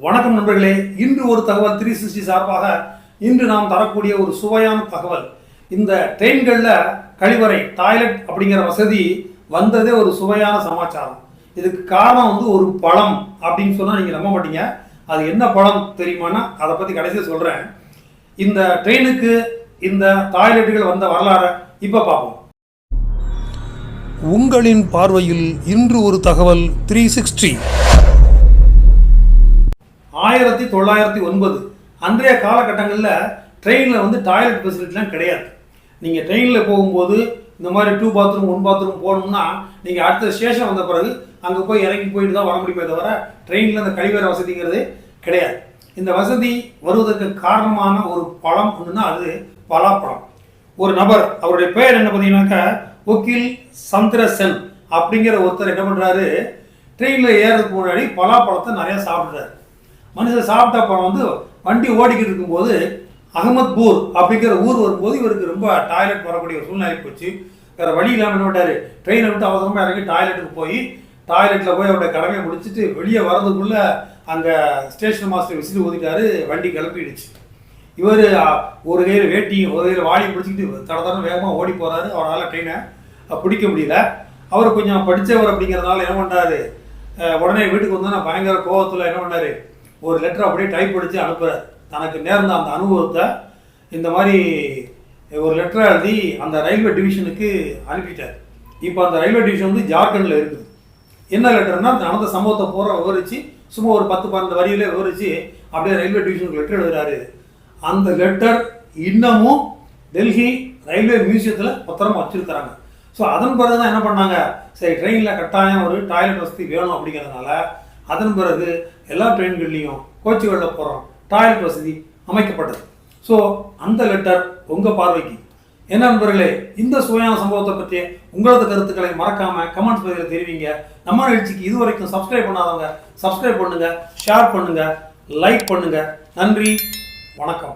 வணக்கம் நண்பர்களே, இன்று ஒரு தகவல் 360 சார்பாக இன்று நாம் தரக்கூடிய ஒரு சுவையான தகவல். இந்த ட்ரெயின்களில் கழிவறை டாய்லெட் அப்படிங்கிற வசதி வந்ததே ஒரு சுவையான சமாச்சாரம். இதுக்கு காரணம் ஒரு பழம் அப்படின்னு சொன்னால் நீங்கள் நம்ப மாட்டீங்க. அது என்ன பழம் தெரியுமானா அதை பற்றி கடைசியாக சொல்கிறேன். இந்த ட்ரெயினுக்கு இந்த டாய்லெட்டுகள் வந்த வரலாறு இப்போ பார்ப்போம். உங்களின் பார்வையில் இன்று ஒரு தகவல் 360. 1909 அன்றைய காலகட்டங்களில் ட்ரெயினில் டாய்லெட் ஃபெசிலிட்டிலாம் கிடையாது. நீங்கள் ட்ரெயினில் போகும்போது இந்த மாதிரி 2 பாத்ரூம் 1 பாத்ரூம் போகணும்னா நீங்கள் அடுத்த ஸ்டேஷன் வந்த பிறகு அங்கே போய் இறங்கி போயிட்டு தான் வர முடியுமே தவிர ட்ரெயினில் அந்த கழிவறை வசதிங்கிறது கிடையாது. இந்த வசதி வருவதற்கு காரணமான ஒரு பழம் ஒன்றுனா அது பலாப்பழம். ஒரு நபர், அவருடைய பெயர் என்ன பார்த்தீங்கன்னாக்கா வக்கீல் சந்திரசென் அப்படிங்கிற ஒருத்தர் என்ன பண்ணுறாரு, ட்ரெயினில் ஏறதுக்கு முன்னாடி பலாப்பழத்தை நிறையா சாப்பிட்றாரு. மனுஷன் சாப்பிட்ட பழம் வண்டி ஓடிக்கிட்டு இருக்கும்போது அகமத்பூர் அப்படிங்கிற ஊர் வரும்போது இவருக்கு ரொம்ப டாய்லெட் வரக்கூடிய ஒரு சூழ்நிலை போச்சு. வேறு வழி இல்லாமல் என்ன பண்ணார், ட்ரெயினை விட்டு அவசரமாக இறங்கி டாய்லெட்டுக்கு போய் டாய்லெட்டில் போய் அவருடைய கடமையை முடிச்சுட்டு வெளியே வரதுக்குள்ளே அங்கே ஸ்டேஷன் மாஸ்டர் விசில் ஊதிட்டாரு. வண்டி கிளப்பிடுச்சு. இவர் ஒரு கையில் வேட்டியும் ஒரு கையில் வாளியும் பிடிச்சிக்கிட்டு தட வேகமாக ஓடி போகிறாரு. அவரால் ட்ரெயினை பிடிக்க முடியல. அவர் கொஞ்சம் படித்தவர் அப்படிங்கிறதுனால என்ன பண்ணுறாரு, உடனே வீட்டுக்கு வந்தோன்னா பயங்கர கோவத்தில் என்ன பண்ணார், ஒரு லெட்டர் அப்படியே டைப் அடித்து அனுப்புகிறார். தனக்கு நேர்ந்த அந்த அனுபவத்தை இந்த மாதிரி ஒரு லெட்டரை எழுதி அந்த ரயில்வே டிவிஷனுக்கு அனுப்பிட்டார். இப்போ அந்த ரயில்வே டிவிஷன் ஜார்க்கண்டில் இருக்குது. என்ன லெட்டர்னா நடந்த சம்பவத்தை பூரா விவரித்து சும்மா ஒரு 10-12 வரியிலே விவரித்து அப்படியே ரயில்வே டிவிஷனுக்கு லெட்டர் எழுதுறாரு. அந்த லெட்டர் இன்னமும் டெல்லி ரயில்வே மியூசியத்தில் பத்திரமா வச்சுருக்கிறாங்க. ஸோ அதன் பிறகு தான் என்ன பண்ணாங்க, சரி ட்ரெயினில் கட்டாயம் ஒரு டாய்லெட் வசதி வேணும் அப்படிங்கிறதுனால அதன் பிறகு எல்லா ட்ரெயின்கள்லையும் கோச்சுகளில் போகிறோம் டாய்லெட் வசதி அமைக்கப்பட்டது. ஸோ அந்த லெட்டர் உங்கள் பார்வைக்கு என்ன நண்பர்களே, இந்த சுவையான சம்பவத்தை பற்றி உங்களது கருத்துக்களை மறக்காமல் கமெண்ட்ஸ் பகுதியில் தெரிவிங்க. நம்ம நிகழ்ச்சிக்கு இதுவரைக்கும் சப்ஸ்கிரைப் பண்ணாதவங்க சப்ஸ்கிரைப் பண்ணுங்கள், ஷேர் பண்ணுங்கள், லைக் பண்ணுங்கள். நன்றி, வணக்கம்.